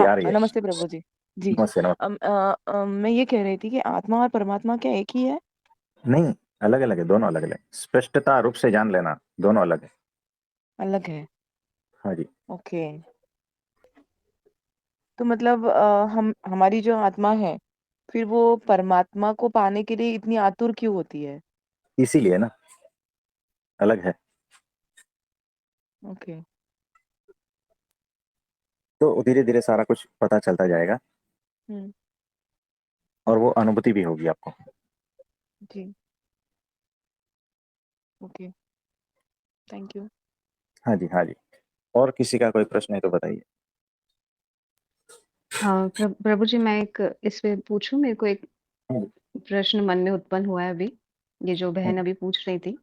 आ रही है। नमस्ते प्रभु जी। जी जी। नमस्ते नमस्ते। मैं ये कह रही थी कि आत्मा और परमात्मा क्या एक ही है? नहीं, अलग अलग है, दोनों अलग अलग। स्पष्टता रूप से जान लेना, दोनों अलग है। अलग है। हाँ जी। ओके। तो मतलब हम हमारी जो आत्मा है, फिर वो परमात्मा को पाने के लिए इतनी आतुर क्यों होती है? इसीलिए ना, अलग है। ओके। तो धीरे धीरे सारा कुछ पता चलता जाएगा, हम्म। और वो अनुभूति भी होगी आपको। जी। ओके। Thank you. हाँ जी हाँ जी। और किसी का कोई प्रश्न है तो बताइए। हाँ, प्रभु जी, मैं एक इस पे पूछूं? मेरे को एक हाँ जी। प्रश्न मन में उत्पन्न हुआ है अभी, ये जो हाँ बहन जी। अभी पूछ रही थी।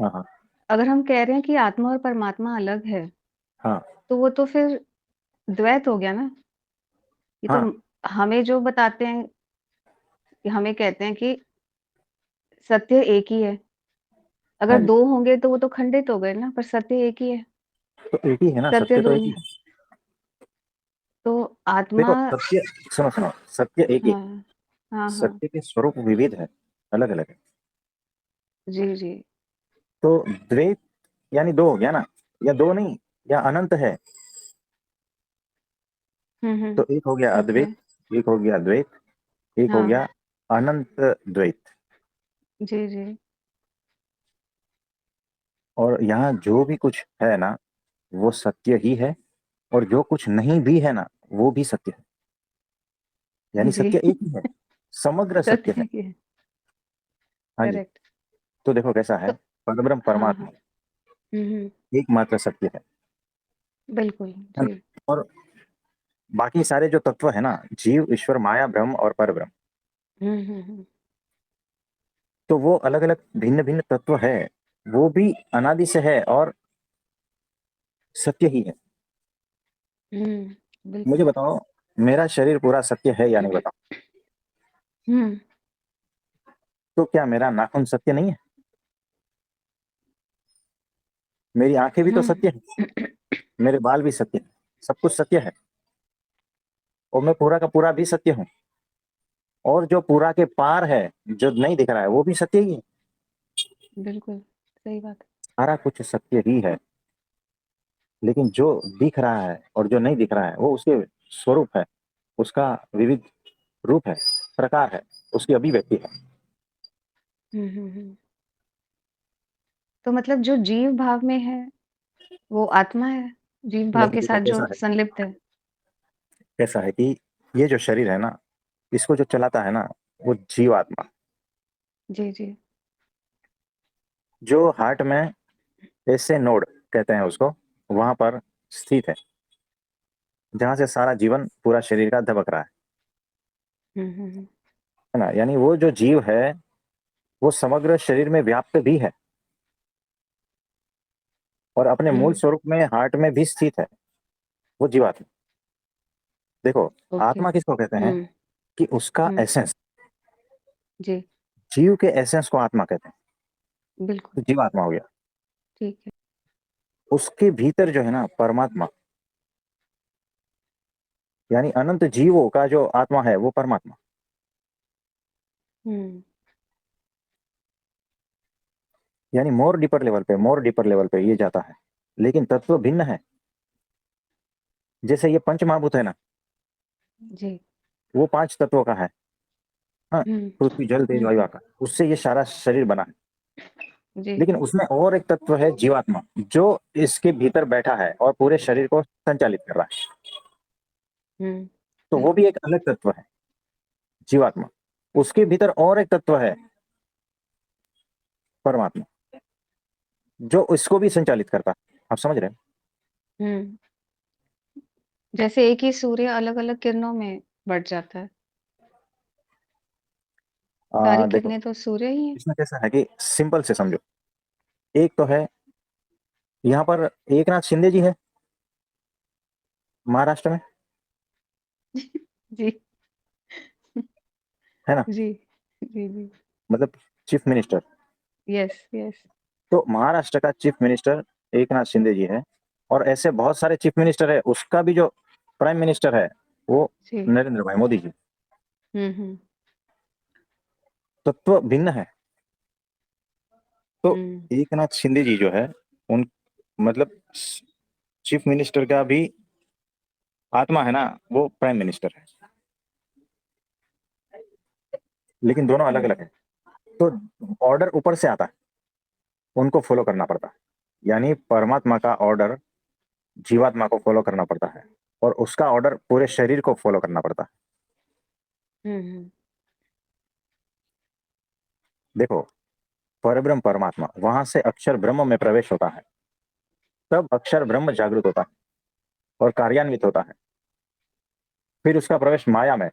हाँ हाँ। अगर हम कह रहे हैं कि आत्मा और परमात्मा अलग है, हाँ तो वो तो फिर द्वैत हो गया ना? ये तो हाँ। हमें जो बताते हैं, कि हमें कहते हैं कि सत्य एक ही है। हाँ अगर जी। दो होंगे तो वो तो खंडित हो गए ना, पर सत्य एक ही है। तो एक ही है ना, सत्य सत्य तो एक ही दोनों। है। तो आत्मा। देखो सत्य, सुनो सुनो, सत्य एक ही है। हाँ, हाँ, हाँ। सत्य के स्वरूप विविध है, अलग अलग है। जी, जी। तो द्वैत यानी दो हो गया ना, या दो नहीं, या अनंत है। तो एक हो गया ओके। अद्वैत, एक हो गया द्वैत, एक हो हाँ। गया अनंत द्वैत। जी, जी। और यहाँ जो भी कुछ है ना, वो सत्य ही है। और जो कुछ नहीं भी है ना, वो भी सत्य है। यानी जी। सत्य एक ही है, समग्र सत्य है। सत्य की है। हाँ जी। करेक्ट। तो देखो कैसा तो है, परब्रह्म हाँ, हाँ। परमात्मा एकमात्र सत्य बिल्कुल, है जी। ना। और बाकी सारे जो तत्व है ना, जीव, ईश्वर, माया, ब्रह्म और परब्रह्म, हुँ। तो वो अलग अलग भिन्न भिन्न तत्व है। वो भी अनादि से है और सत्य ही है। मुझे बिल्कुल। बताओ, मेरा शरीर पूरा सत्य है या नहीं, बताओ। हुँ, तो क्या मेरा नाखून सत्य नहीं है? मेरी आंखें भी तो हुँ। सत्य है, मेरे बाल भी सत्य है, सब कुछ सत्य है। और मैं पूरा का पूरा भी सत्य हूँ। और जो पूरा के पार है, जो नहीं दिख रहा है, वो भी सत्य ही है। बिल्कुल, सही बात है। सारा कुछ सत्य ही है। लेकिन जो दिख रहा है और जो नहीं दिख रहा है, वो उसके स्वरूप है, उसका विविध रूप है, प्रकार है, उसकी अभिव्यक्ति है। हुँ। तो मतलब जो जीव भाव में है, वो आत्मा है? जीव भाव नहीं, के देखो साथ कैसा जो है, संलिप्त है? कैसा है कि ये जो शरीर है ना, इसको जो चलाता है ना, वो जीवात्मा, जी, जी। जो हार्ट में ऐसे नोड कहते हैं उसको, वहां पर स्थित है, जहां से सारा जीवन पूरा शरीर का धबक रहा हुँ। है ना। यानी वो जो जीव है, वो समग्र शरीर में व्याप्त भी है, और अपने मूल हुँ, स्वरूप में हार्ट में भी स्थित है, वो जीवात्मा। देखो, ओके। आत्मा किसको कहते हैं? हुँ, कि उसका हुँ। एसेंस, जी, जीव के एसेंस को आत्मा कहते हैं। बिल्कुल, तो जीवात्मा हो गया। ठीक है। उसके भीतर जो है ना परमात्मा, यानी अनंत जीवों का जो आत्मा है, वो परमात्मा। हुँ, यानी मोर डीपर लेवल पे ये जाता है, लेकिन तत्व भिन्न है। जैसे ये पंच महाभूत है ना, जी। वो पांच तत्वों का है। हाँ, हुँ, पृथ्वी, जल, तेज, हुँ। वायु, आकाश, उससे ये सारा शरीर बना है। जी, लेकिन उसमें और एक तत्व है, जीवात्मा, जो इसके भीतर बैठा है और पूरे शरीर को संचालित कर रहा है। हुँ, तो वो भी बिल्कुल। एक अलग तत्व है, जीवात्मा। उसके भीतर और एक तत्व है, परमात्मा, जो इसको भी संचालित करता है। आप समझ रहे हैं? हुँ, जैसे एक ही सूर्य अलग-अलग किरणों में बँट जाता है। सारी देखो, किरणें तो सूर्य ही हैं। इसमें कैसा है कि सिंपल से समझो। एक तो है, यहाँ पर एक नाथ शिंदे जी है, महाराष्ट्र में, जी, है ना, जी। जी। मतलब चीफ मिनिस्टर। Yes, yes. तो महाराष्ट्र का चीफ मिनिस्टर एक नाथ शिंदे जी है। और ऐसे बहुत सारे चीफ मिनिस्टर है। उसका भी जो प्राइम मिनिस्टर है, वो जी। नरेंद्र भाई मोदी जी। हुँ। तत्व भिन्न है। तो हुँ। एक नाथ शिंदे जी जो है, उन मतलब चीफ मिनिस्टर का भी आत्मा है ना, वो प्राइम मिनिस्टर है, लेकिन दोनों अलग हुँ। अलग है। तो ऑर्डर ऊपर से आता है, उनको फॉलो करना पड़ता है। यानी परमात्मा का ऑर्डर जीवात्मा को फॉलो करना पड़ता है, और उसका ऑर्डर पूरे शरीर को फॉलो करना पड़ता है। हुँ। देखो, परब्रह्म परमात्मा वहां से अक्षर ब्रह्म में प्रवेश होता है, तब अक्षर ब्रह्म जागृत होता है और कार्यान्वित होता है। फिर उसका प्रवेश माया में,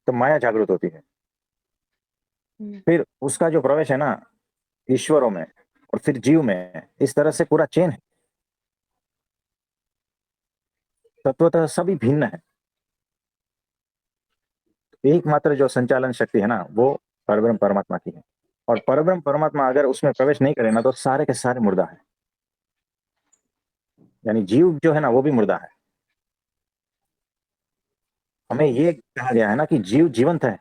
तो माया जागृत होती है। हुँ। फिर उसका जो प्रवेश है ना ईश्वरों में, और फिर जीव में, इस तरह से पूरा चेन है। तत्वतः सभी भिन्न है। एकमात्र जो संचालन शक्ति है ना, वो परब्रह्म परमात्मा की है। और परब्रह्म परमात्मा अगर उसमें प्रवेश नहीं करे ना, तो सारे के सारे मुर्दा है। यानी जीव जो है ना, वो भी मुर्दा है। हमें ये कहा गया है ना कि जीव जीवंत है,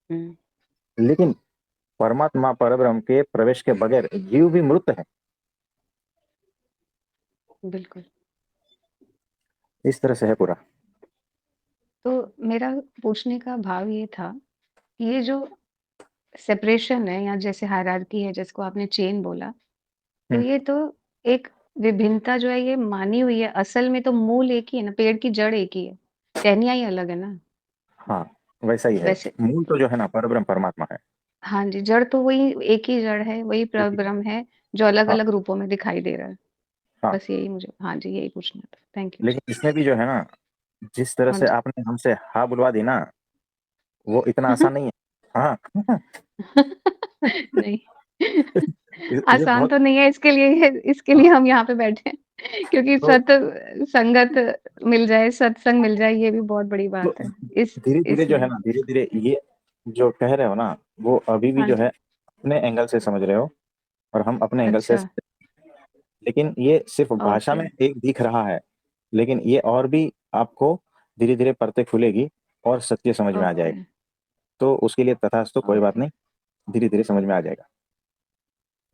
हुँ। लेकिन परमात्मा परब्रह्म के प्रवेश के बगैर जीव भी मृत है। बिल्कुल। इस तरह से है पूरा। तो मेरा पूछने का भाव ये था, कि ये जो सेपरेशन है या जैसे हायरार्की है जिसको आपने चेन बोला, तो हम्म, ये तो एक विभिन्नता जो है ये मानी हुई है, असल में तो मूल एक ही है ना, पेड़ की जड़ एक ही है, टहनियाँ ही अलग है ना। हाँ, वैसा ही है। वैसे मूल तो जो है ना परब्रह्म परमात्मा है। हाँ जी, जड़ तो वही एक ही जड़ है, वही एक ही है। परब्रह्म है, जो हाँ अलग-अलग रूपों में दिखाई दे रहा है। हाँ। बस यही मुझे हाँ जी, यही पूछना था। थैंक यू जी। लेकिन इसमें भी जो है ना, जिस तरह हाँ से जी। आपने हमसे हाँ बुलवा दी ना, वो इतना आसान नहीं है। हाँ। नहीं, ये आसान बहुत। तो नहीं है इसके लिए हम यहाँ पे बैठे हैं क्योंकि तो संगत मिल जाए, सत्संग मिल जाए, ये भी बहुत बड़ी तो बात है। इस धीरे धीरे जो है इसलिए ना, धीरे धीरे ये जो कह रहे हो ना, वो अभी भी हाँ जो है जी, अपने एंगल से समझ रहे हो, और हम अपने एंगल से। अच्छा, लेकिन ये सिर्फ भाषा ओके, में एक दिख रहा है, लेकिन ये और भी आपको धीरे धीरे परतें खुलेगी और सत्य समझ में आ ओके, जाएगा। तो उसके लिए तथास्तु, कोई बात ओके। नहीं, धीरे धीरे समझ में आ जाएगा।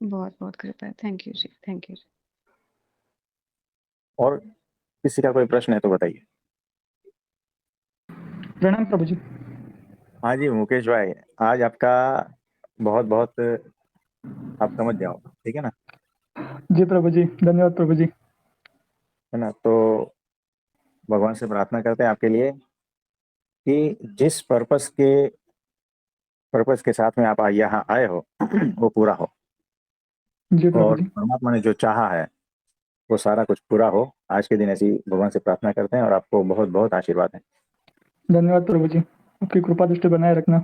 बहुत-बहुत कृपया। Thank you ji, thank you. और किसी का कोई प्रश्न है तो बताइए। प्रणाम प्रभु जी। हाँ जी मुकेश भाई, आज आपका बहुत बहुत, आप समझ जाओ, ठीक है ना। जी प्रभु जी, धन्यवाद प्रभु जी। है ना। तो भगवान से प्रार्थना करते हैं आपके लिए कि जिस पर्पस के साथ में आप यहाँ आए हो वो पूरा हो, जी प्रभु और जी, परमात्मा ने जो चाहा है वो सारा कुछ पूरा हो। आज के दिन ऐसी भगवान से प्रार्थना करते हैं, और आपको बहुत बहुत आशीर्वाद है। धन्यवाद प्रभु जी। आपकी कृपा दृष्टि बनाए रखना।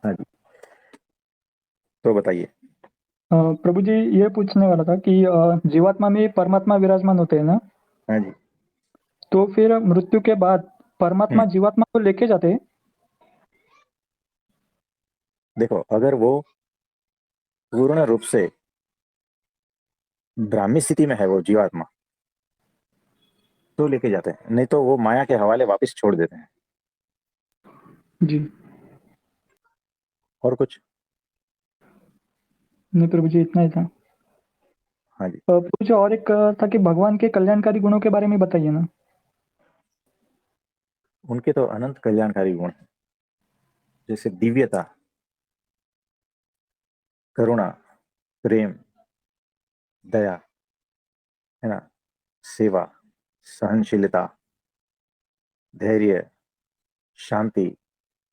हाँ जी। तो बताइए। प्रभु जी ये पूछने वाला था कि जीवात्मा में परमात्मा विराजमान होते हैं ना, हाँ जी। तो फिर मृत्यु के बाद हम्म, परमात्मा जीवात्मा को लेके जाते हैं? देखो, अगर वो पूर्ण रूप से ब्राह्मी स्थिति में है वो जीवात्मा, तो लेके जाते हैं, नहीं तो वो माया के हवाले वापस छोड़ देते हैं। जी। और कुछ। नहीं प्रभु जी, इतना ही था। हाँ जी। प्रभु जी और एक था कि भगवान के कल्याणकारी गुणों के बारे में बताइए ना। उनके तो अनंत कल्याणकारी गुण हैं, जैसे दिव्यता, करुणा, प्रेम, दया, है ना, सेवा, सहनशीलता, धैर्य, शांति,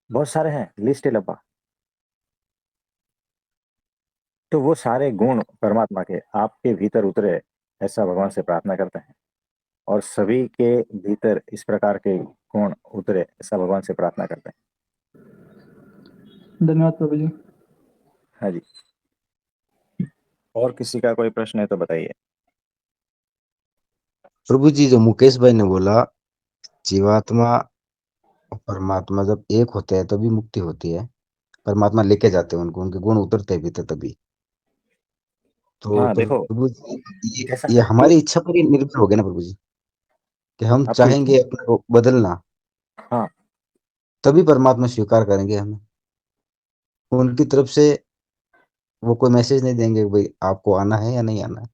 बहुत सारे हैं, लिस्ट है लंबा। तो वो सारे गुण परमात्मा के आपके भीतर उतरे, ऐसा भगवान से प्रार्थना करते हैं। और सभी के भीतर इस प्रकार के गुण उतरे, ऐसा भगवान से प्रार्थना करते हैं। धन्यवाद प्रभु जी। हाँ जी। और किसी का कोई प्रश्न है तो बताइए। प्रभु जी, जो मुकेश भाई ने बोला, जीवात्मा और परमात्मा जब एक होते हैं तभी मुक्ति होती है, परमात्मा लेके जाते हैं उनको, उनके गुण उतरते हैं भीतर तभी। तो हाँ देखो, प्रभु जी, ऐसा ये है कि हमारी इच्छा पर ही निर्भर हो गया ना प्रभु जी। कि हम आपको चाहेंगे अपने को बदलना, हाँ, तभी परमात्मा स्वीकार करेंगे हमें। उनकी तरफ से वो कोई मैसेज नहीं देंगे कि भाई आपको आना है या नहीं आना है,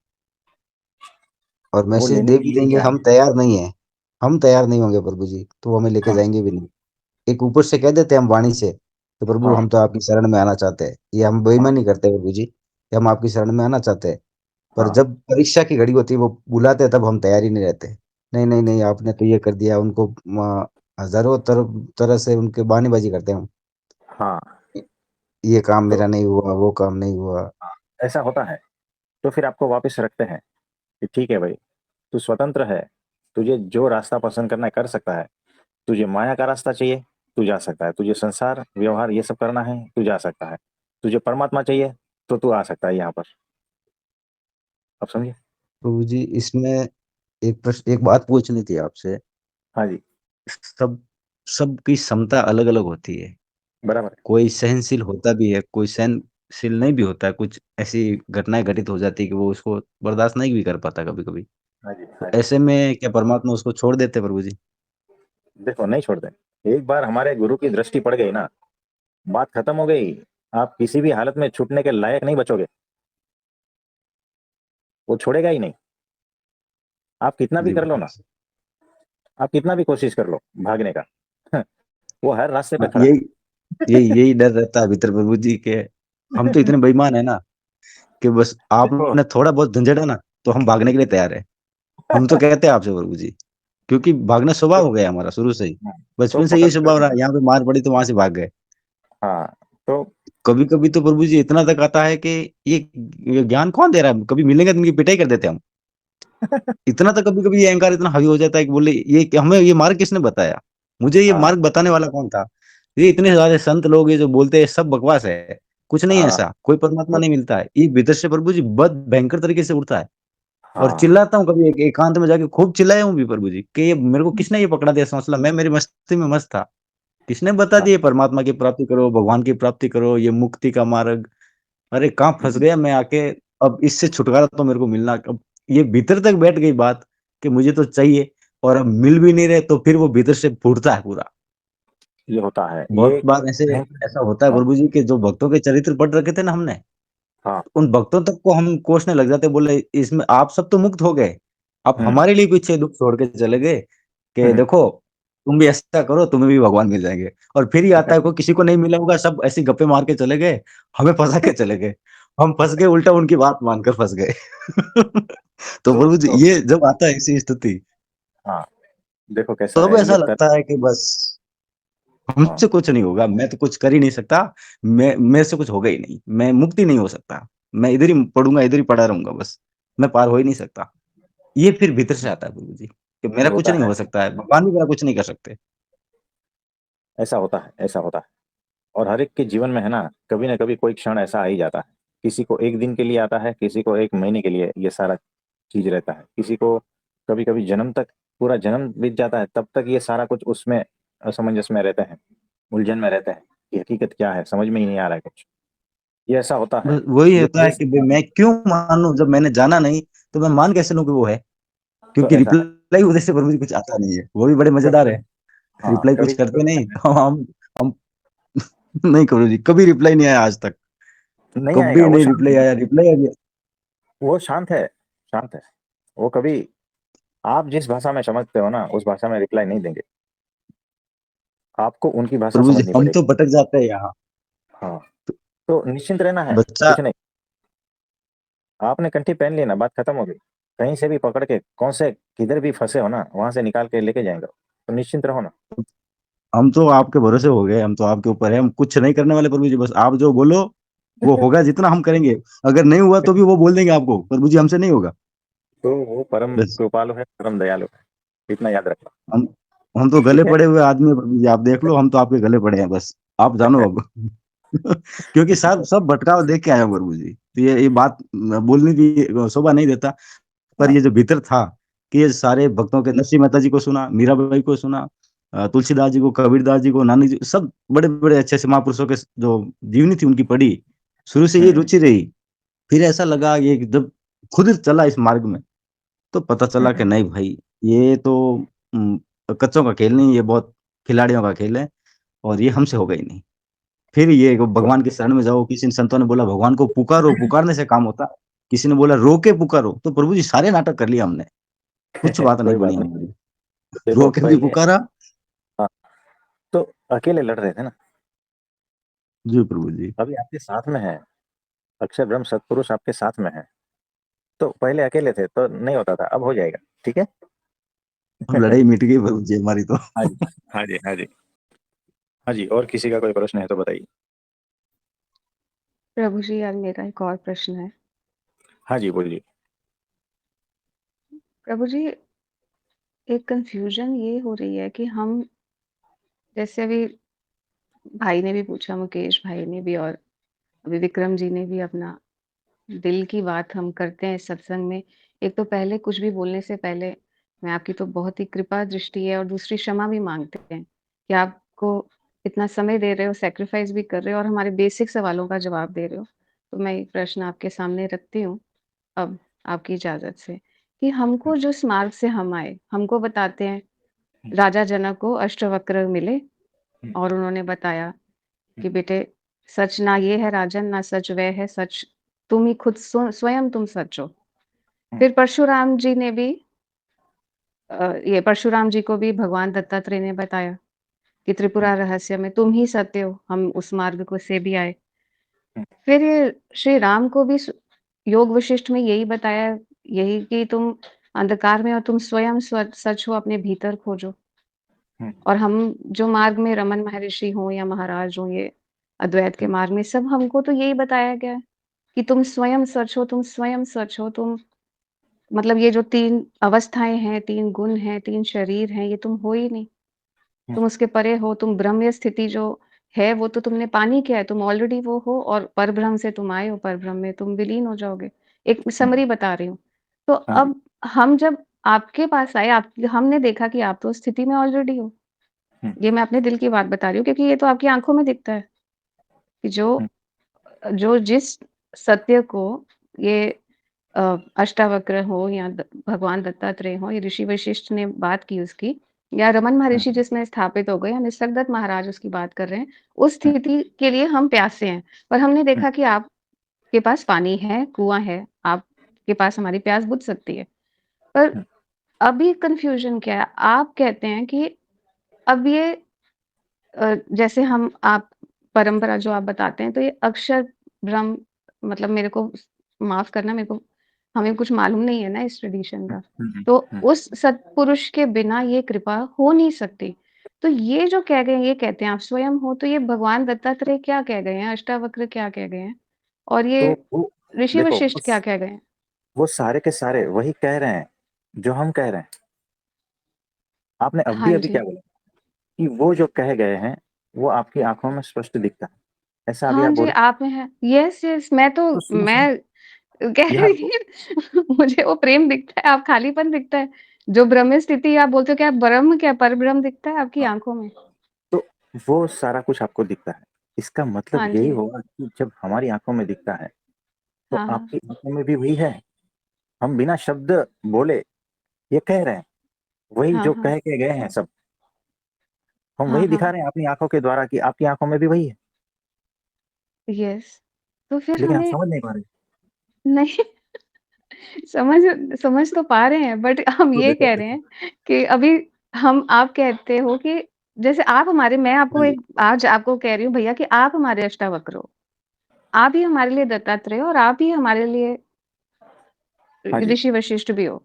और वो मैसेज लेने दे के भी लिए ही देंगे हम आएँगे। तैयार नहीं है, हम तैयार नहीं होंगे प्रभु जी, तो वो हमें लेके हाँ, जाएंगे भी नहीं। एक ऊपर से कह देते हैं हम वाणी से कि प्रभु हाँ, हम तो आपकी शरण में आना चाहते हैं, ये हम हाँ, बेईमानी करते हैं प्रभु जी, कि हम आपकी शरण में आना चाहते हैं। पर हाँ, जब परीक्षा की घड़ी होती है, वो बुलाते हैं, तब हम तैयार ही नहीं रहते। नहीं नहीं नहीं, आपने तो ये कर दिया, उनको हजारों तरह से उनके बहानेबाजी करते हैं हम। हाँ। ये काम तो मेरा नहीं हुआ, वो काम नहीं हुआ। हाँ, ऐसा होता है। तो फिर आपको वापस रखते हैं कि ठीक है भाई, तू स्वतंत्र है, तुझे जो रास्ता पसंद करना है कर सकता है। तुझे माया का रास्ता चाहिए, तू जा सकता है। तुझे संसार, व्यवहार ये सब करना है, तू जा सकता है। तुझे परमात्मा चाहिए, तो तू आ सकता है यहाँ पर। आप समझे? प्रभु जी, इसमें एक बात पूछनी थी आपसे। हाँ जी, सब सबकी क्षमता अलग अलग होती है। बराबर है। कोई सहनशील होता भी है, कोई सहनशील नहीं भी होता है। कुछ ऐसी घटनाएं घटित हो जाती है कि वो उसको बर्दाश्त नहीं भी कर पाता कभी कभी। हाँ जी, तो हाँ जी। ऐसे में क्या परमात्मा उसको छोड़ देते हैं प्रभु जी? देखो, नहीं छोड़ते। एक बार हमारे गुरु की दृष्टि पड़ गई ना, बात खत्म हो गई। आप किसी भी हालत में छूटने के लायक नहीं बचोगे। वो छोड़ेगा ही नहीं। आप कितना भी जी कर लो बात ना, आप कितना भी कोशिश कर लो भागने का, वो हर रास्ते पे हाँ, खड़ा है। यही डर रहता है भीतर प्रभु जी के। हम तो इतने बेईमान है ना कि बस देखो, आपने थोड़ा बहुत झंझटा ना, तो हम भागने के लिए तैयार है। हम तो कहते हैं आपसे प्रभु जी, क्योंकि भागना स्वभाव तो हो गया हमारा शुरू से ही। हाँ, तो बचपन से यही पकड़ स्वभाव करके रहा, ना। यहाँ पे मार पड़ी तो वहां से भाग गए। हाँ, तो कभी कभी तो प्रभु जी इतना तक आता है कि ये ये ज्ञान कौन दे रहा है, कभी मिलेंगे तो इनकी पिटाई कर देते हैं हम। इतना तक कभी कभी ये अहंकार इतना हावी हो जाता है कि बोले ये हमें ये मार्ग किसने बताया, मुझे ये हाँ, मार्ग बताने वाला कौन था? ये इतने सारे संत लोग ये जो बोलते हैं सब बकवास है, कुछ नहीं है हाँ, ऐसा, कोई परमात्मा कुछ नहीं मिलता है। ये भीतर से प्रभु जी बहुत भयंकर तरीके से उठता है। और हाँ, चिल्लाता हूँ, कभी एकांत में जाके खूब चिल्लाया हूँ भी प्रभु जी कि ये मेरे को किसने ये पकड़ा दिया मसला, मैं मेरी मस्ती में मस्त था। किसने बता हाँ, दिया परमात्मा की प्राप्ति करो, भगवान की प्राप्ति करो, ये मुक्ति का मार्ग? अरे कहाँ फंस हम्म, गया मैं आके। अब इससे छुटकारा तो मेरे को मिलना, अब ये भीतर तक बैठ गई बात कि मुझे तो चाहिए, और अब मिल भी नहीं रहे, तो फिर वो भीतर से फूटता है पूरा। ये होता है बहुत ये। बार ऐसे भयंकर। ऐसा होता है हाँ, प्रभु जी के, जो भक्तों के चरित्र पढ़ रखे थे ना हमने, हाँ, उन भक्तों तक को हम कोसने लग जाते, बोले इसमें आप सब तो मुक्त हो गए, आप हम्म, हमारे लिए पीछे दुख छोड़ के चले गए कि हम्म, देखो तुम भी ऐसा करो, तुम्हें भी भगवान मिल जाएंगे। और फिर ही आता है कोई किसी को नहीं मिला होगा, सब ऐसी गप्पे मार के चले गए, हमें फंसा के चले गए। हम फंस गए, उल्टा उनकी बात मानकर फंस गए। तो प्रभु जी, तो ये जब आता है ऐसी स्थिति, हाँ, देखो कैसा तब है ऐसा ये तर। लगता है कि बस हाँ, हमसे कुछ नहीं होगा, मैं तो कुछ कर ही नहीं सकता, मैं मेरे से कुछ होगा ही नहीं, मैं मुक्ति नहीं हो सकता, मैं इधर ही पढ़ूंगा, इधर ही पड़ा रहूंगा बस, मैं पार हो ही नहीं सकता। ये फिर भीतर से आता है प्रभु जी कि ये मेरा कुछ होता नहीं है। हो सकता है, भगवान भी मेरा कुछ नहीं कर सकते। ऐसा होता है, ऐसा होता है। और हर एक के जीवन में है ना, कभी ना कभी कोई क्षण ऐसा आ ही जाता है। किसी को एक दिन के लिए आता है, किसी को एक महीने के लिए ये सारा चीज रहता है, किसी को कभी कभी जन्म तक, पूरा जन्म बीत जाता है, तब तक ये सारा कुछ उसमें असमंजस में रहते हैं, उलझन में रहते हैं कि हकीकत क्या है, समझ में ही नहीं आ रहा है कुछ। ये ऐसा होता है। बस वही ये होता है फेस। कि भाई मैं क्यों मानूं, जब मैंने जाना नहीं तो मैं मान कैसे लूं कि वो है? तो क्योंकि ऐसा है। रिप्लाई उधर से प्रभु जी कुछ आता नहीं है, वो भी बड़े मजेदार कभी है। हाँ, रिप्लाई कुछ कभी करते नहीं तो हम नहीं करो जी, कभी रिप्लाई नहीं आया आज तक, नहीं आएगा। कभी नहीं रिप्लाई आया, रिप्लाई आ गया। वो शांत है, शांत है। वो कभी, आप जिस भाषा में समझते हो ना, उस भाषा में रिप्लाई नहीं देंगे। आपको उनकी भाषा प्रभु जी समझनी हम पड़ेगी। तो भटक जाते हैं यहाँ। हाँ, तो निश्चिंत रहना है, बच्चा, कुछ नहीं। आपने कंठी पहन ली ना, बात खत्म हो गई। कहीं से भी पकड़ के, कौन से किधर भी फंसे हो ना, वहां से निकाल के लेके जाएंगे, तो निश्चिंत रहो ना। हम तो आपके भरोसे हो गए, हम तो आपके ऊपर है, हम कुछ नहीं करने वाले प्रभु जी, बस आप जो बोलो वो होगा, जितना हम करेंगे। अगर नहीं हुआ तो भी वो बोल देंगे आपको, प्रभु जी हमसे नहीं होगा। तो वो परम बस कृपालु है, परम दयालु है, इतना याद रखना। हम हम तो गले ठीक है। पड़े हुए आदमी है प्रभु जी, आप देख लो, हम तो आपके गले पड़े हैं बस, आप जानो अब। क्योंकि सब सब भटकाव देख के आया हूं प्रभु जी, तो ये बात बोलने की शोभा नहीं देता। पर हाँ, ये जो भीतर था कि ये सारे भक्तों के, नरसिंह मेहता जी को सुना, मीराबाई को सुना, तुलसीदास जी को, कबीरदास जी को, नानक जी, सब बड़े बड़े अच्छे अच्छे महापुरुषों के जो जीवनी थी उनकी पढ़ी, शुरू से ये हम्म, रुचि रही। फिर ऐसा लगा ये कि जब खुद चला इस मार्ग में, तो पता चला कि हम्म, नहीं भाई, ये तो कच्चों का खेल नहीं, ये बहुत खिलाड़ियों का खेल है और ये हमसे होगा ही नहीं। फिर ये भगवान की शरण में जाओ, किसी संतों ने बोला भगवान को पुकारो, पुकारने से काम होता है। किसी ने बोला रो के पुकारो, तो प्रभु जी सारे नाटक कर लिया हमने, कुछ बात नहीं कोई बनी बात नहीं। हमारी। देखो रो के भी पहले पुकारा। हाँ, तो अकेले लड़ रहे थे ना, जी प्रभु जी। अभी आपके साथ में है, अक्षर ब्रह्म सत्पुरुष आपके साथ में है। तो पहले अकेले थे तो नहीं होता था, अब हो जाएगा। ठीक है। अब लड़ाई मिट गई प्रभु जी हमारी तो। हाँ जी, हाँ जी, हाँ जी, हाँ जी। और किसी का कोई प्रश्न है तो बताइए। प्रभु जी, अब मेरा एक और प्रश्न है। हाँ जी, बोलिए। प्रभु जी, एक कन्फ्यूज़न ये हो रही है कि हम जैसे अभी भाई ने भी पूछा, मुकेश भाई ने भी, और अभी विक्रम जी ने भी अपना दिल की बात हम करते हैं इस सत्संग में। एक तो पहले कुछ भी बोलने से पहले मैं आपकी तो बहुत ही कृपा दृष्टि है, और दूसरी क्षमा भी माँगते हैं कि आपको इतना समय दे रहे हो, सैक्रिफ़ाइस भी कर रहे हो और हमारे बेसिक सवालों का जवाब दे रहे हो। तो मैं एक प्रश्न आपके सामने रखती हूँ अब, आपकी इजाज़त से, कि हमको जो इस मार्ग से हम आए, हमको बताते हैं राजा जनक को अष्टवक्र मिले और उन्होंने बताया कि बेटे, सच ना ये है राजन, ना सच वह है, सच तुम ही खुद स्वयं तुम सच हो। फिर परशुराम जी ने भी ये परशुराम जी को भी भगवान दत्तात्रेय ने बताया कि त्रिपुरा रहस्य में तुम ही सत्य हो, हम उस मार्ग को से भी आए। फिर ये श्री राम को भी योग वशिष्ठ में यही बताया, यही कि तुम अंधकार में हो, तुम स्वयं सच हो, अपने भीतर खोजो। और हम जो मार्ग में रमन महर्षि हों या महाराज हों, ये अद्वैत के मार्ग में सब हमको तो यही बताया गया है कि तुम स्वयं सच हो, तुम स्वयं सच हो, तुम मतलब ये जो 3 अवस्थाएँ हैं, 3 गुण हैं, 3 शरीर हैं, ये तुम हो ही नहीं। तुम उसके परे हो, तुम ब्रह्म स्थिति जो है वो तो तुमने पानी क्या है, तुम ऑलरेडी वो हो, और परब्रह्म से तुम आए हो, परब्रह्म में तुम विलीन हो जाओगे। एक समरी बता रही हूँ। तो हाँ जी। अब हम जब आपके पास आए, आप हमने देखा कि आप तो उस स्थिति में ऑलरेडी हो। ये मैं अपने दिल की बात बता रही हूँ, क्योंकि ये तो आपकी आँखों में दिखता है कि जो जिस सत्य को ये अष्टावक्र हो या भगवान दत्तात्रेय हो, ये ऋषि वशिष्ठ ने बात की उसकी, या रमन महर्षि जिसमें स्थापित हो गए, या निसर्गदत्त महाराज उसकी बात कर रहे हैं, उस स्थिति के लिए हम प्यासे हैं। पर हमने देखा कि आपके पास पानी है, कुआँ है, आपके पास हमारी प्यास बुझ सकती है। पर अभी कन्फ्यूज़न क्या है? आप कहते हैं कि अब ये जैसे हम आप परंपरा जो आप बताते हैं, तो ये अक्षर ब्रह्म, मतलब मेरे को माफ़ करना, मेरे को हमें कुछ मालूम नहीं है ना इस ट्रेडिशन का। तो उस सत्पुरुष के बिना ये कृपा हो नहीं सकती। तो ये जो कह गए हैं, ये कहते हैं आप स्वयं हो, तो ये भगवान दत्तात्रेय क्या कह गए हैं? अष्टावक्र क्या कह गए हैं? और तो ये वो ऋषि देखो, वशिष्ठ क्या कह गए हैं? वो सारे के सारे वही कह रहे हैं जो हम कह रहे हैं। आपने हाँ अभी अभी जी। क्या बोला कि वो जो कह गए हैं वो आपकी आंखों में स्पष्ट दिखता है, ऐसा अभी हाँ आप जी, बोल रहे आप में है। यस, यस, तो सुनो सुनो, मैं कह यहाँ रही हूँ, मुझे वो प्रेम दिखता है, आप खालीपन दिखता है। जो ब्रह्म स्थिति आप बोलते हो, क्या ब्रह्म, क्या परब्रह्म दिखता है आपकी आँखों में? तो वो सारा कुछ आपको दिखता है। इसका मतलब हाँ यही जी। होगा कि जब हमारी आंखों में दिखता है तो हाँ, हाँ। आपकी आंखों में भी वही है। हम बिना शब्द बोले ये कह रहे हैं, वही हाँ, जो हाँ। कह के गए हैं सब, हम हाँ, वही दिखा हाँ। रहे हैं अपनी आंखों के द्वारा कि आपकी आंखों में भी वही है, यस। तो फिर लेकिन हम हमें समझ नहीं पा रहे। नहीं, समझ समझ तो पा रहे हैं, बट हम तो ये देखो कह रहे देखो, हैं कि अभी हम आप कहते हो कि जैसे आप हमारे, मैं हाँ आपको जी, एक आज आपको कह रही हूँ भैया कि आप हमारे अष्टावक्र हो। आप ही हमारे लिए दत्तात्रेय हो, और आप ही हमारे लिए हाँ जी। ऋषि वशिष्ठ भी हो।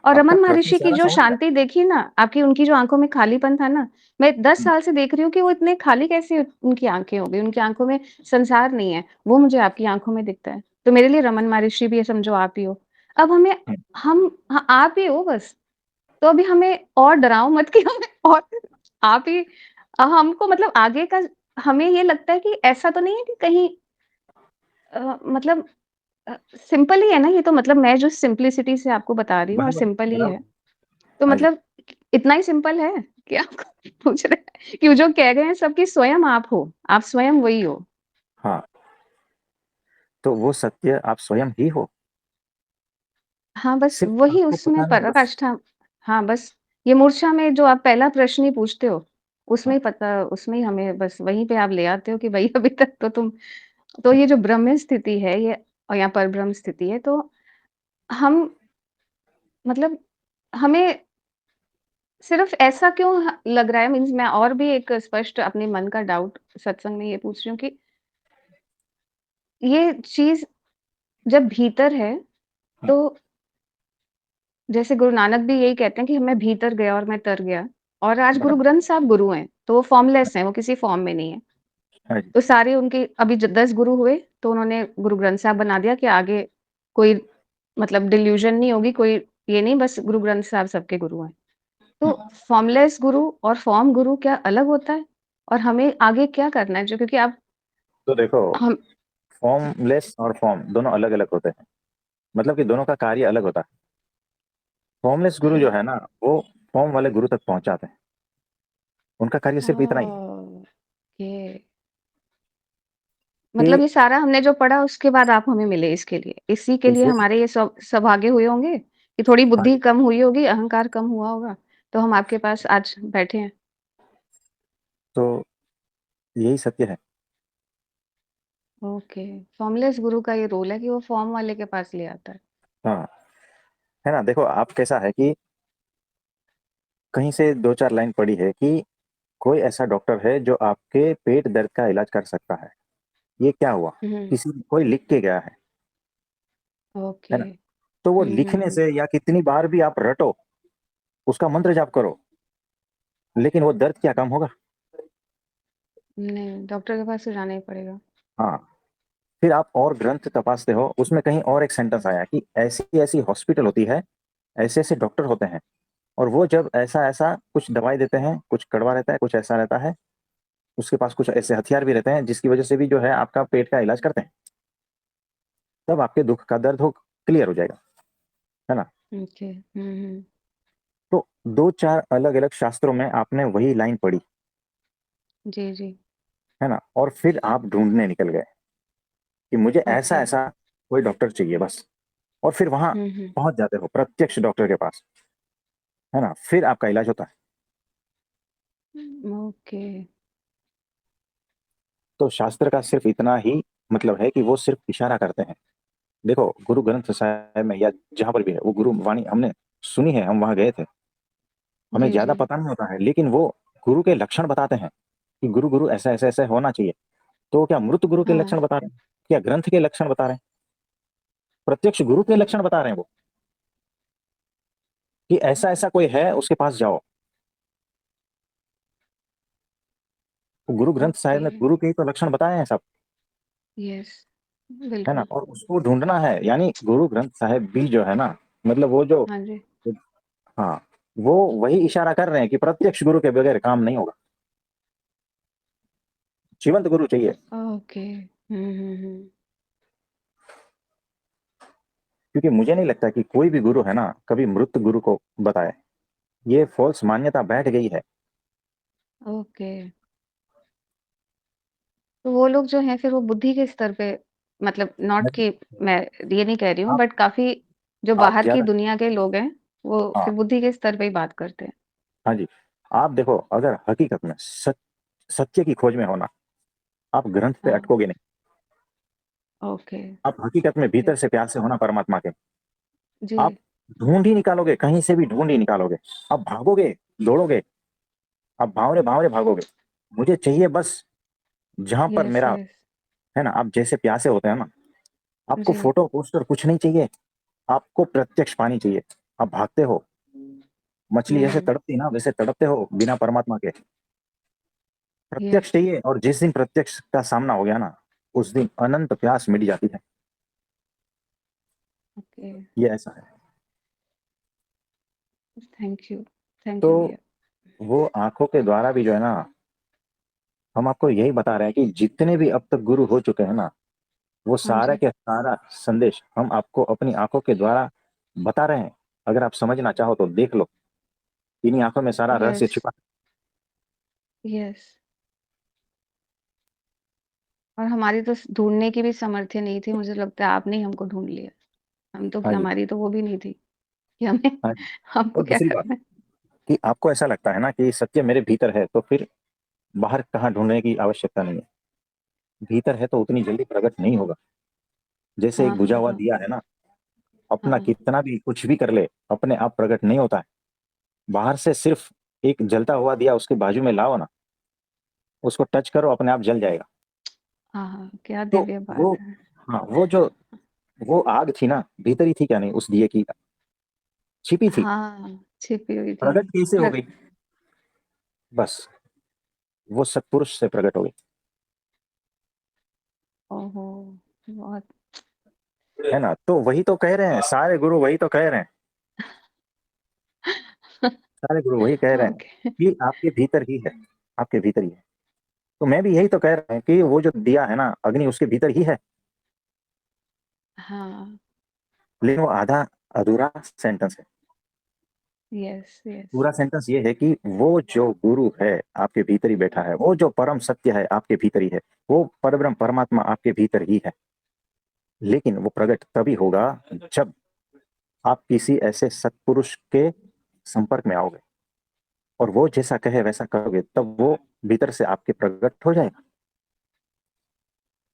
और आपका रमन प्रश्न महर्षि की सारा जो समझ गया। शांति देखी ना, आपकी उनकी जो आँखों में खालीपन था ना, मैं 10 हम्म, साल से देख रही हूँ कि वो इतने खाली कैसे उनकी आँखें हो गई, उनकी आँखों में संसार नहीं है, वो मुझे आपकी आँखों में दिखता है। तो मेरे लिए रमन महर्षि भी समझो आप ही हो। अब हमें हम्म, हम हाँ, आप ही हो बस। तो अभी हमें और डराओ मत कि हमें और आप ही हमको मतलब आगे का हमें ये लगता है कि ऐसा तो नहीं है कि कहीं मतलब अ, सिंपल ही है ना ये तो, मतलब मैं जो सिम्प्लिसिटी से आपको बता रही हूँ और बराबर सिंपल ही है। बराबर। तो हाँ जी, मतलब इतना ही सिंपल है कि आप पूछ रहे हैं कि जो कह रहे हैं सब कि स्वयं आप हो, आप स्वयं वही हो। हाँ, तो वो सत्य आप स्वयं ही हो, हाँ, बस सिर्फ वही आपको उसमें पता नहीं बस। पराकाष्ठा हाँ, बस ये मूर्छा में जो आप पहला प्रश्न ही पूछते हो, उसमें हाँ, ही पता उसमें ही हमें बस वहीं पे आप ले आते हो कि भई अभी तक तो तुम तो ये जो ब्रह्म स्थिति है ये और या परब्रह्म स्थिति है, तो हम मतलब हमें सिर्फ़ ऐसा क्यों लग रहा है मीन्स मैं और भी एक स्पष्ट अपने मन का डाउट सत्संग में ये पूछ रही हूँ कि ये चीज़ जब भीतर है, हाँ, तो जैसे गुरु नानक भी यही कहते हैं कि मैं भीतर गया और मैं तर गया और आज गुरु बराबर। ग्रंथ साहब गुरु हैं, तो वो फ़ॉर्मलेस हैं, वो किसी फ़ॉर्म में नहीं है। हाँ जी, तो सारे उनके अभी ज 10 गुरु हुए, तो उन्होंने गुरु ग्रंथ साहब बना दिया कि आगे कोई मतलब डिल्यूज़न नहीं होगी, कोई ये नहीं बस गुरु ग्रंथ साहब सबके गुरु हैं। तो हाँ, फ़ॉर्मलेस गुरु और फ़ॉर्म गुरु क्या अलग होता है? और हमें आगे क्या करना है? जो क्योंकि आप तो देखो हम फॉर्मलेस और फॉर्म दोनों अलग-अलग होते हैं। मतलब कि दोनों का कार्य अलग होता है। फॉर्मलेस गुरु जो है ना, वो फॉर्म वाले गुरु तक पहुँचाते हैं। उनका कार्य सिर्फ़ इतना ही है ओके। मतलब कि ये सारा हमने जो पढ़ा उसके बाद आप हमें मिले इसके लिए। इसी के लिए एग्ज़ैक्टली। हमारे ये सौभाग्य हुए होंगे कि थोड़ी हाँ बुद्धि जी, कम हुई होगी, अहंकार कम हुआ होगा, तो हम आपके पास आज बैठे हैं। तो यही सत्य है। ओके, फॉर्मलेस गुरु का ये रोल है कि वो फॉर्म वाले के पास ले आता है। हाँ, है ना? देखो आप कैसा है कि कहीं से 2-4 लाइन पढ़ी है कि कोई ऐसा डॉक्टर है जो आपके पेट दर्द का इलाज कर सकता है। ये क्या हुआ? हुँ, किसी कोई लिख के गया है ओके। ना? तो वो हुँ, हुँ, लिखने हुँ। से या कितनी बार भी आप रटो, उसका मंत्र जाप करो, लेकिन वो दर्द क्या कम होगा? नहीं, डॉक्टर के पास तो जाना ही पड़ेगा। हाँ, फिर आप और ग्रंथ तपासते हो, उसमें कहीं और एक सेंटेंस आया कि ऐसी-ऐसी हॉस्पिटल होती है, ऐसे-ऐसे डॉक्टर होते हैं और वो जब ऐसा-ऐसा कुछ दवाई देते हैं, कुछ कड़वा रहता है, कुछ ऐसा रहता है, उसके पास कुछ ऐसे हथियार भी रहते हैं जिसकी वजह से भी जो है आपका पेट का इलाज करते हैं। तब आपके दुःख का दर्द हो क्लियर हो जाएगा, है ना? ओके। हुँ, हुँ। तो 2-4 अलग-अलग शास्त्रों में आपने वही लाइन पढ़ी, जी, जी। है ना? और फिर आप ढूँढने निकल गए कि मुझे ओके। ऐसा-ऐसा कोई डॉक्टर चाहिए बस और फिर वहाँ हुँ, हुँ। पहुँच जाते हो प्रत्यक्ष डॉक्टर के पास, है ना? फिर आपका इलाज होता है। ओके। तो शास्त्र का सिर्फ़ इतना ही मतलब है कि वो सिर्फ़ इशारा करते हैं। देखो गुरु ग्रंथ साहिब में या जहाँ पर भी है, वो गुरु वाणी हमने सुनी है, हम वहाँ गए थे। हमें जी, ज़्यादा जी। पता नहीं होता है, लेकिन वो गुरु के लक्षण बताते हैं कि गुरु ऐसा-ऐसा-ऐसा होना चाहिए। तो क्या मृत गुरु के हाँ। लक्षण बता रहे हैं? क्या ग्रंथ के लक्षण बता रहे हैं? प्रत्यक्ष गुरु के लक्षण बता रहे हैं वो, कि ऐसा-ऐसा कोई है उसके पास जाओ। तो गुरु ग्रंथ साहिब ओके। में गुरु के ही तो लक्षण बताए हैं सब, यस, है ना? बिल्कुल। और उसको ढूँढना है, यानी गुरु ग्रंथ साहिब भी जो है ना, मतलब वो जो हाँ जी। हाँ, वो वही इशारा कर रहे हैं कि प्रत्यक्ष गुरु के बगैर काम नहीं होगा। जीवंत गुरु चाहिए, ओके। हुँ, हुँ, हुँ। क्योंकि मुझे नहीं लगता कि कोई भी गुरु है ना, कभी मृत गुरु को बताए। ये फ़ॉल्स मान्यता बैठ गई है। ओके। तो वो लोग जो हैं फिर वो बुद्धि के स्तर पे मतलब नॉट नहीं, कि मैं ये नहीं कह रही हूँ आप बट काफ़ी जो आप बाहर की ज़्यादा दुनिया के लोग हैं, वो हाँ, फिर बुद्धि के स्तर पे ही बात करते हैं। हाँ जी। आप देखो अगर हकीकत में सत्य की खोज में हो ना, आप ग्रंथ पे हाँ, अटकोगे नहीं। ओके, आप हकीकत में ओके। भीतर से प्यासे हो ना परमात्मा के, जी। आप ढूँढ ही निकालोगे, कहीं से भी ढूँढ ही निकालोगे। आप भागोगे, दौड़ोगे, आप भावरे-भावरे भागोगे। मुझे चाहिए बस जहाँ पर यस, मेरा यस। है ना, आप जैसे प्यासे होते हैं ना, आपको जी, फ़ोटो, पोस्टर कुछ नहीं चाहिए, आपको प्रत्यक्ष पानी चाहिए। आप भागते हो, मछली जैसे हुँ, तड़पती है ना, वैसे तड़पते हो बिना परमात्मा के। प्रत्यक्ष यस, चाहिए और जिस दिन प्रत्यक्ष का सामना हो गया ना, उस दिन अनंत प्यास मिट जाती है। ओके। ये ऐसा है। थैंक तो यू भैया। वो आँखों के द्वारा भी जो है ना, हम आपको यही बता रहे हैं कि जितने भी अब तक गुरु हो चुके हैं ना, वो हाँ सारा जी, के सारा संदेश हम आपको अपनी आँखों के द्वारा बता रहे हैं। अगर आप समझना चाहो तो देख लो, इन्हीं आँखों में सारा रहस्य यस, छिपा यस और हमारी तो ढूँढने की भी सामर्थ्य नहीं थी, मुझे लगता है आपने ही हमको ढूँढ लिया। हम तो है। हाँ जी, हमारी तो वो भी नहीं थी। कि हमें हाँ, हमको और क्या दूसरी बात करना है? कि आपको ऐसा लगता है ना कि सत्य मेरे भीतर है, तो फिर बाहर कहाँ ढूंढने की आवश्यकता नहीं है। भीतर है तो उतनी जल्दी प्रकट नहीं होगा। जैसे हाँ, एक बुझा हाँ, हुआ हाँ, दिया है ना, अपना हाँ, कितना भी कुछ भी कर ले, अपने आप प्रकट नहीं होता है। बाहर से सिर्फ एक जलता हुआ दिया उसके बाजू में लाओ ना, उसको टच करो, अपने आप जल जाएगा। हाँ, हाँ, क्या तो दिव्य वो, बात है। हाँ, वो आग थी ना, भीतर ही थी क्या नहीं उस दिए की, छिपी थी। हाँ, छिपी हुई थी। प्रकट कैसे हो प्र गई? बस वो सत्पुरुष से प्रकट हो गई, ओहो! बहुत है ना। तो वही तो कह रहे हैं सारे गुरु, वही तो कह रहे हैं सारे गुरु, वही कह रहे हैं ओके। कि आपके भीतर ही है, आपके भीतर ही है। तो मैं भी यही तो कह रहा हूँ कि वो जो दिया है ना, अग्नि उसके भीतर ही है। हाँ, लेकिन वो आधा अधूरा सेंटेंस है। Yes, yes. पूरा सेंटेंस ये है कि वो जो गुरु है आपके भीतर ही बैठा है, वो जो परम सत्य है आपके भीतर ही है, वो परब्रह्म परमात्मा आपके भीतर ही है। लेकिन वो प्रकट तभी होगा जब आप किसी ऐसे सत्पुरुष के संपर्क में आओगे, और वो जैसा कहे वैसा करोगे, तब वो भीतर से आपके प्रकट हो जाएगा।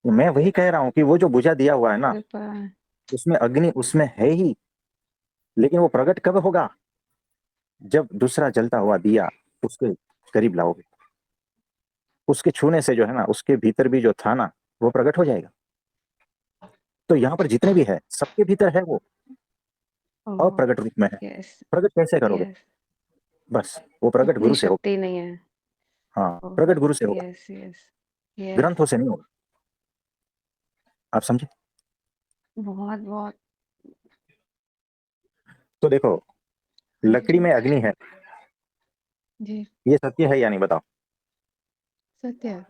तो मैं वही कह रहा हूँ कि वो जो बुझा दिया हुआ है ना, कृपा उसमें अग्नि उसमें है ही, लेकिन वो प्रकट कब होगा? जब दूसरा जलता हुआ दिया उसके करीब लाओगे, उसके छूने से जो है ना, उसके भीतर भी जो था ना, वो प्रकट हो जाएगा। तो यहाँ पर जितने भी है सबके भीतर है वो, ओह! अप्रकट रूप में है। यस, प्रकट कैसे करोगे? यस। बस वो प्रकट उतनी गुरु से होगा। शक्ति नहीं है। हाँ, ओह! प्रकट गुरु से होगा, यस, यस, यस। ग्रंथों से नहीं होगा। आप समझे? बहुत, बहुत तो देखो, लकड़ी जी, में अग्नि है, जी, ये सत्य है या नहीं बताओ? सत्य है।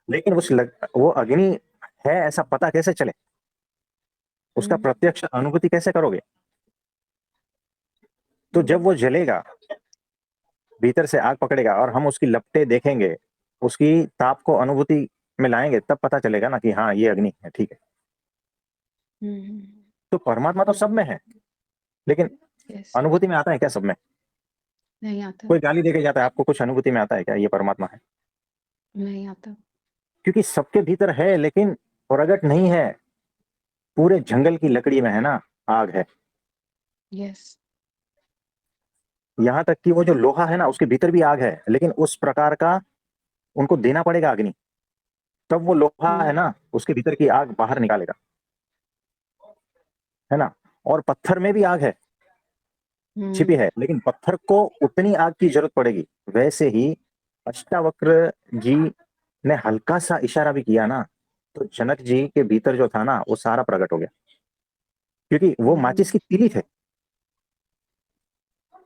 लेकिन वो अग्नि है ऐसा पता कैसे चले? उसका हुँ, प्रत्यक्ष अनुभूति कैसे करोगे? तो जब हुँ, वो जलेगा, भीतर से आग पकड़ेगा और हम उसकी लपटें देखेंगे, उसकी ताप को अनुभूति में लाएंगे, तब पता चलेगा ना कि हाँ ये अग्नि है, ठीक है। हुँ, हुँ। तो परमात्मा तो सब में है, लेकिन यस, अनुभूति में आता है क्या सब में? नहीं आता, कोई गाली देके जाता है, आपको कुछ अनुभूति में आता है क्या ये परमात्मा है? नहीं आता। क्योंकि सबके भीतर है, लेकिन प्रगट नहीं है। पूरे जंगल की लकड़ी में है ना, आग है। यस। यहाँ तक कि वो जो लोहा है ना, उसके भीतर भी आग है, लेकिन उस प्रकार का उनको देना पड़ेगा अग्नि, तब वो लोहा है हुँ, ना, उसके भीतर की आग बाहर निकालेगा, है ना। और पत्थर में भी आग है, छिपी हुँ, है, लेकिन पत्थर को उतनी आग की जरूरत पड़ेगी। वैसे ही अष्टावक्र जी ने हल्का सा इशारा भी किया ना, तो जनक जी के भीतर जो था ना, वो सारा प्रकट हो गया, क्योंकि वो माचिस हुँ, की तीली थे,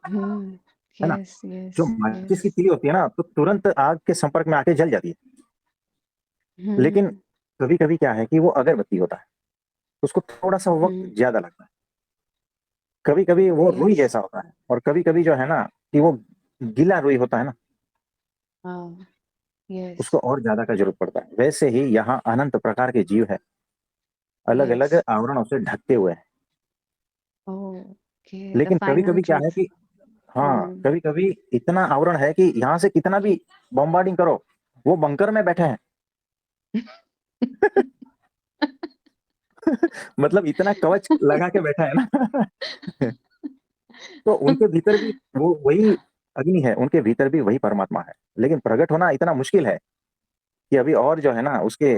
हुँ। है ना। यस, जो यस, माचिस यस। की तीली होती है ना, तो तुरंत आग के संपर्क में आके जल जाती है। लेकिन हुँ, कभी कभी क्या है कि वो अगरबत्ती होता है, उसको थोड़ा सा वक्त हुँ। ज्यादा लगता है। कभी कभी वो रुई यस, जैसा होता है, और कभी कभी जो है ना, कि वो गीला रुई होता है ना, हाँ, यस, उसको और ज्यादा का जरूरत पड़ता है। वैसे ही यहाँ अनंत प्रकार के जीव है, अलग अलग यस। आवरणों से ढकते हुए हैं। ओके, द लेकिन कभी फाइनल कभी क्या है ट्रुथ। कि, हाँ, हुँ। कभी कभी इतना आवरण है कि यहाँ से कितना भी बॉम्बार्डिंग करो, वो बंकर में बैठे हैं। मतलब इतना कवच लगा के बैठा है ना। तो उनके भीतर भी वो वही अग्नि है, उनके भीतर भी वही परमात्मा है, लेकिन प्रकट होना इतना मुश्किल है कि अभी और जो है ना, उसके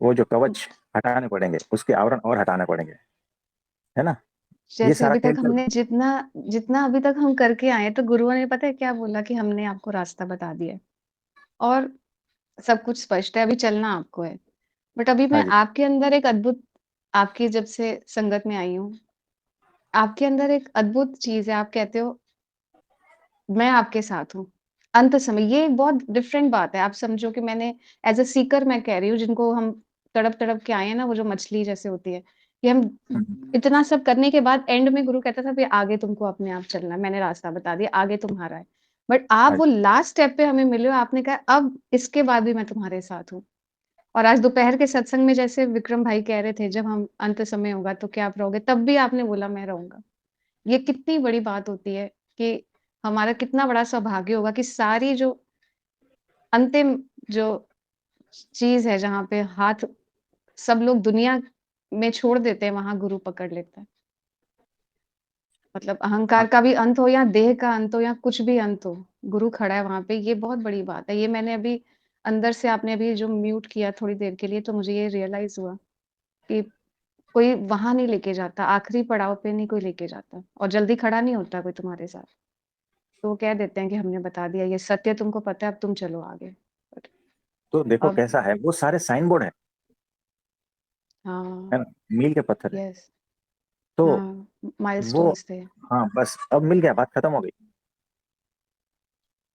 वो जो कवच हटाने पड़ेंगे, उसके आवरण और हटाने पड़ेंगे, है ना। ये जैसे सारा अभी तक खेल चल हमने जितना जितना अभी तक हम करके आए हैं, तो गुरुओं ने पता है क्या बोला कि हमने आपको रास्ता बता दिया है और सब कुछ स्पष्ट है, अभी चलना आपको है। बट अभी हाँ मैं जी। आपके अंदर एक अद्भुत आपकी जब से संगत में आई हूँ, आपके अंदर एक अद्भुत चीज़ है, आप कहते हो मैं आपके साथ हूँ। अंत समय ये एक बहुत डिफरेंट बात है। आप समझो कि मैंने एज़ अ सीकर मैं कह रही हूँ जिनको हम तड़प-तड़प के आए हैं ना, वो जो मछली जैसे होती है, कि हम हम्म, इतना सब करने के बाद एंड में गुरु कहता था भई आगे तुमको अपने आप चलना है, मैंने रास्ता बता दिया, आगे तुम्हारा है। बट आप हाँ वो जी। लास्ट स्टेप पे हमें मिले हो, आपने कहा अब इसके बाद भी मैं तुम्हारे साथ हूँ। और आज दोपहर के सत्संग में जैसे विक्रम भाई कह रहे थे, जब हम अंत समय होगा तो क्या आप रहोगे? तब भी आपने बोला मैं रहूँगा। ये कितनी बड़ी बात होती है कि हमारा कितना बड़ा सौभाग्य होगा कि सारी जो अंतिम जो चीज़ है, जहाँ पे हाथ सब लोग दुनिया में छोड़ देते हैं, वहाँ गुरु पकड़ लेता है। मतलब अहंकार का भी अंत हो या देह का अंत हो या कुछ भी अंत हो, गुरु खड़ा है वहाँ पे, ये बहुत बड़ी बात है। ये मैंने अभी अंदर से आपने अभी जो म्यूट किया थोड़ी देर के लिए, तो मुझे ये रियलाइज़ हुआ कि कोई वहाँ नहीं लेके जाता, आखिरी पड़ाव पे नहीं कोई लेके जाता और जल्दी खड़ा नहीं होता कोई तुम्हारे साथ। तो वो कह देते हैं कि हमने बता दिया, ये सत्य तुमको पता है, अब तुम चलो आगे। बट तो देखो अब कैसा है, वो सारे साइन बोर्ड है हाँ, ना, मील के पत्थर है। यस, तो हाँ, वो, माइलस्टोन्स थे। हाँ बस अब मिल गया, बात खत्म हो गई।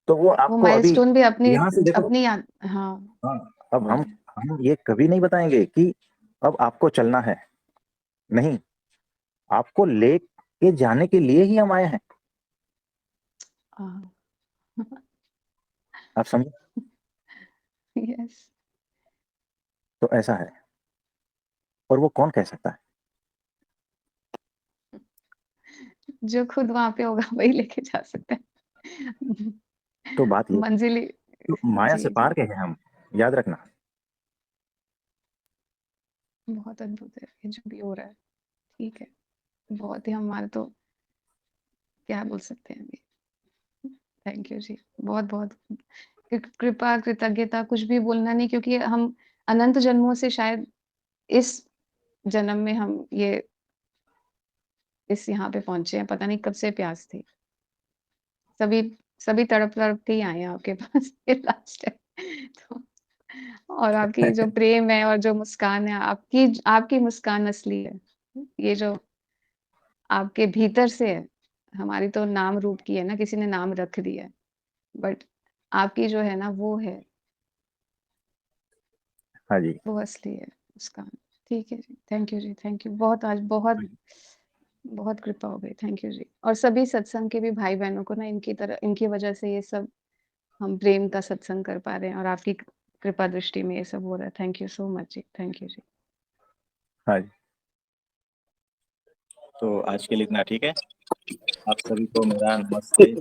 तो वो वो आपको अभी माइलस्टोन भी अपनी यहाँ से देखो। अपनी याद हाँ, हाँ, अब हम बोलिए। हम ये कभी नहीं बताएंगे कि अब आपको चलना है, नहीं, आपको लेके जाने के लिए ही हम आए हैं। हाँ, आप समझे? यस। तो ऐसा है, और वो कौन कह सकता है? जो खुद वहाँ पे होगा वही लेके जा सकता है। तो बात ये, मंजिल तो माया से जी, पार जी। के हैं हम, याद रखना। बहुत अद्भुत है ये जो भी हो रहा है, ठीक है। बहुत ही हमारा तो क्या बोल सकते हैं अभी। थैंक यू जी। बहुत-बहुत कृपा, कृतज्ञता कुछ भी बोलना नहीं क्योंकि हम अनंत जन्मों से शायद इस जन्म में हम ये इस यहाँ पे पहुँचे हैं, पता नहीं कब से प्यास थी। सभी सभी तड़प-तड़प के ही आए हैं आपके पास ये लास्ट है। तो और आपकी जो प्रेम है और जो मुस्कान है, आपकी आपकी मुस्कान असली है। ये जो आपके भीतर से है, हमारी तो नाम रूप की है ना, किसी ने नाम रख दिया है। बट आपकी जो है ना वो है, हाँ जी। वो असली है मुस्कान। ठीक है जी, thank you ji, thank you. बहुत आज बहुत बहुत कृपा हो गई, थैंक यू जी। और सभी सत्संग के भी भाई-बहनों को ना इनकी तरह इनकी वजह से ये सब हम प्रेम का सत्संग कर पा रहे हैं और आपकी कृपा दृष्टि में ये सब हो रहा है। थैंक यू सो मच जी, थैंक यू जी। हाँ जी। तो आज के लिए इतना ठीक है। आप सभी को मेरा नमस्ते।